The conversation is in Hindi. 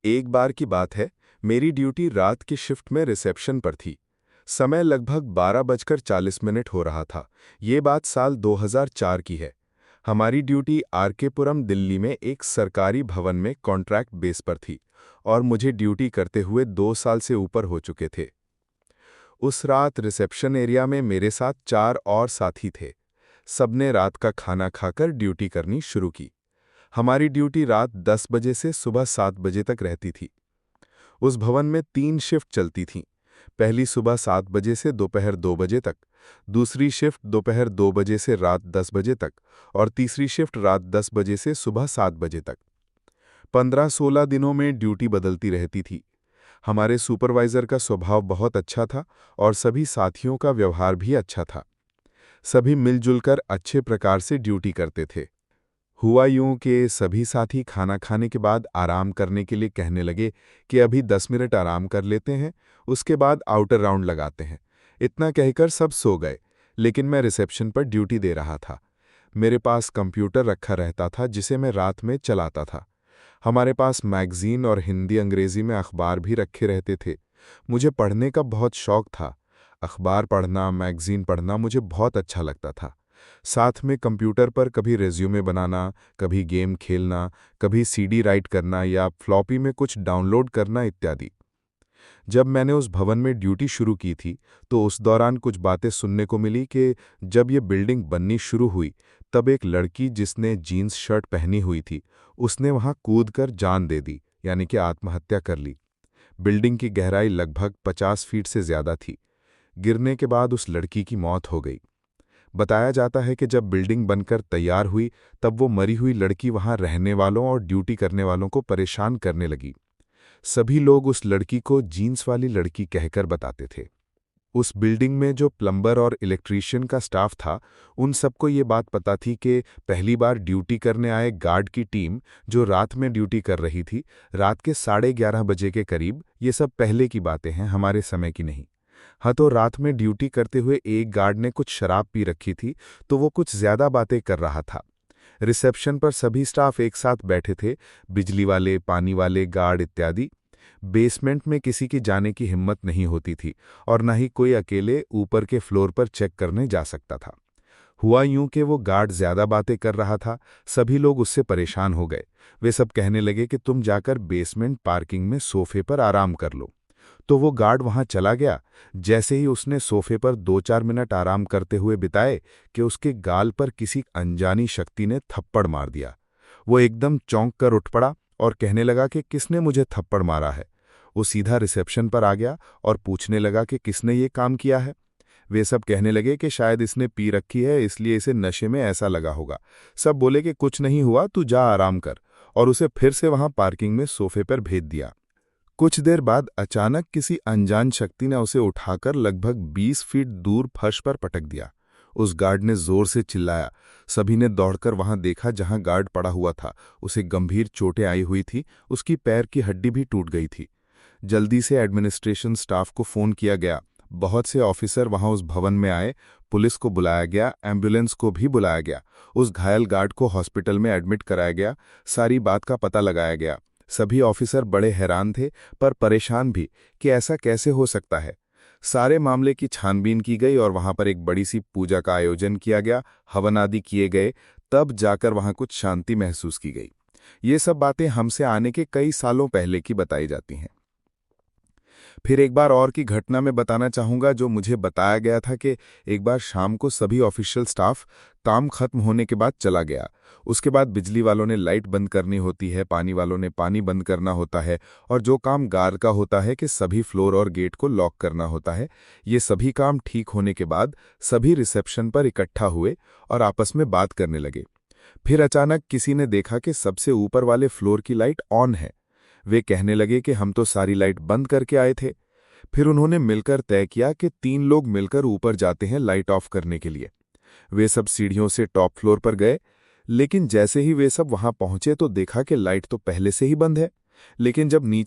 एक बार की बात है, मेरी ड्यूटी रात की शिफ्ट में रिसेप्शन पर थी। समय लगभग 12:40 हो रहा था। ये बात साल 2004 की है। हमारी ड्यूटी आरकेपुरम दिल्ली में एक सरकारी भवन में कॉन्ट्रैक्ट बेस पर थी और मुझे ड्यूटी करते हुए 2 साल से ऊपर हो चुके थे। उस रात रिसेप्शन एरिया में मेरे साथ 4 और साथी थे। सबने रात का खाना खाकर ड्यूटी करनी शुरू की। हमारी ड्यूटी रात 10 बजे से सुबह 7 बजे तक रहती थी। उस भवन में 3 शिफ्ट चलती थीं। पहली सुबह 7 बजे से दोपहर 2 बजे तक, दूसरी शिफ्ट दोपहर 2 बजे से रात 10 बजे तक और तीसरी शिफ्ट रात 10 बजे से सुबह 7 बजे तक। 15-16 दिनों में ड्यूटी बदलती रहती थी। हमारे सुपरवाइजर का स्वभाव बहुत अच्छा था और सभी साथियों का व्यवहार भी अच्छा था। सभी मिलजुल कर अच्छे प्रकार से ड्यूटी करते थे। हुआ यूं कि सभी साथी खाना खाने के बाद आराम करने के लिए कहने लगे कि अभी 10 मिनट आराम कर लेते हैं, उसके बाद आउटर राउंड लगाते हैं। इतना कहकर सब सो गए, लेकिन मैं रिसेप्शन पर ड्यूटी दे रहा था। मेरे पास कंप्यूटर रखा रहता था जिसे मैं रात में चलाता था। हमारे पास मैगजीन और हिंदी अंग्रेजी में अखबार भी रखे रहते थे। मुझे पढ़ने का बहुत शौक था। अखबार पढ़ना, मैगजीन पढ़ना मुझे बहुत अच्छा लगता था। साथ में कंप्यूटर पर कभी रेज्यूमे बनाना, कभी गेम खेलना, कभी सीडी राइट करना या फ्लॉपी में कुछ डाउनलोड करना इत्यादि। जब मैंने उस भवन में ड्यूटी शुरू की थी, तो उस दौरान कुछ बातें सुनने को मिली कि जब ये बिल्डिंग बननी शुरू हुई, तब एक लड़की जिसने जीन्स शर्ट पहनी हुई थी, उसने वहां कूदकर जान दे दी, यानी कि आत्महत्या कर ली। बिल्डिंग की गहराई लगभग 50 फीट से ज्यादा थी। गिरने के बाद उस लड़की की मौत हो गई। बताया जाता है कि जब बिल्डिंग बनकर तैयार हुई, तब वो मरी हुई लड़की वहां रहने वालों और ड्यूटी करने वालों को परेशान करने लगी। सभी लोग उस लड़की को जीन्स वाली लड़की कहकर बताते थे। उस बिल्डिंग में जो प्लम्बर और इलेक्ट्रीशियन का स्टाफ था, उन सबको ये बात पता थी कि पहली बार ड्यूटी करने आए गार्ड की टीम, जो रात में ड्यूटी कर रही थी, रात के 11:30 बजे के करीब, ये सब पहले की बातें हैं, हमारे समय की नहीं। हाँ, तो रात में ड्यूटी करते हुए एक गार्ड ने कुछ शराब पी रखी थी, तो वो कुछ ज्यादा बातें कर रहा था। रिसेप्शन पर सभी स्टाफ एक साथ बैठे थे, बिजली वाले, पानी वाले, गार्ड इत्यादि। बेसमेंट में किसी की जाने की हिम्मत नहीं होती थी और न ही कोई अकेले ऊपर के फ्लोर पर चेक करने जा सकता था। हुआ यूं कि वो गार्ड ज्यादा बातें कर रहा था। सभी लोग उससे परेशान हो गए। वे सब कहने लगे कि तुम जाकर बेसमेंट पार्किंग में सोफे पर आराम कर लो। तो वो गार्ड वहां चला गया। जैसे ही उसने सोफे पर 2-4 मिनट आराम करते हुए बिताए कि उसके गाल पर किसी अनजानी शक्ति ने थप्पड़ मार दिया। वो एकदम चौंक कर उठ पड़ा और कहने लगा कि किसने मुझे थप्पड़ मारा है। वो सीधा रिसेप्शन पर आ गया और पूछने लगा कि किसने ये काम किया है। वे सब कहने लगे कि शायद इसने पी रखी है, इसलिए इसे नशे में ऐसा लगा होगा। सब बोले कि कुछ नहीं हुआ, तू जा आराम कर, और उसे फिर से वहां पार्किंग में सोफे पर भेज दिया। कुछ देर बाद अचानक किसी अनजान शक्ति ने उसे उठाकर लगभग 20 फीट दूर फर्श पर पटक दिया। उस गार्ड ने जोर से चिल्लाया। सभी ने दौड़कर वहां देखा जहां गार्ड पड़ा हुआ था। उसे गंभीर चोटें आई हुई थी, उसकी पैर की हड्डी भी टूट गई थी। जल्दी से एडमिनिस्ट्रेशन स्टाफ को फोन किया गया। बहुत से ऑफिसर वहां उस भवन में आए। पुलिस को बुलाया गया, एम्बुलेंस को भी बुलाया गया। उस घायल गार्ड को हॉस्पिटल में एडमिट कराया गया। सारी बात का पता लगाया गया। सभी ऑफिसर बड़े हैरान थे, पर परेशान भी कि ऐसा कैसे हो सकता है। सारे मामले की छानबीन की गई और वहां पर एक बड़ी सी पूजा का आयोजन किया गया, हवन आदि किए गए। तब जाकर वहां कुछ शांति महसूस की गई। ये सब बातें हमसे आने के कई सालों पहले की बताई जाती हैं। फिर एक बार और की घटना में बताना चाहूंगा, जो मुझे बताया गया था कि एक बार शाम को सभी ऑफिशियल स्टाफ काम खत्म होने के बाद चला गया। उसके बाद बिजली वालों ने लाइट बंद करनी होती है, पानी वालों ने पानी बंद करना होता है, और जो काम गार्ड का होता है कि सभी फ्लोर और गेट को लॉक करना होता है। ये सभी काम ठीक होने के बाद सभी रिसेप्शन पर इकट्ठा हुए और आपस में बात करने लगे। फिर अचानक किसी ने देखा कि सबसे ऊपर वाले फ्लोर की लाइट ऑन है। वे कहने लगे कि हम तो सारी लाइट बंद करके आए थे। फिर उन्होंने मिलकर तय किया कि 3 लोग मिलकर ऊपर जाते हैं लाइट ऑफ करने के लिए। वे सब सीढ़ियों से टॉप फ्लोर पर गए, लेकिन जैसे ही वे सब वहां पहुंचे तो देखा कि लाइट तो पहले से ही बंद है। लेकिन जब नीचे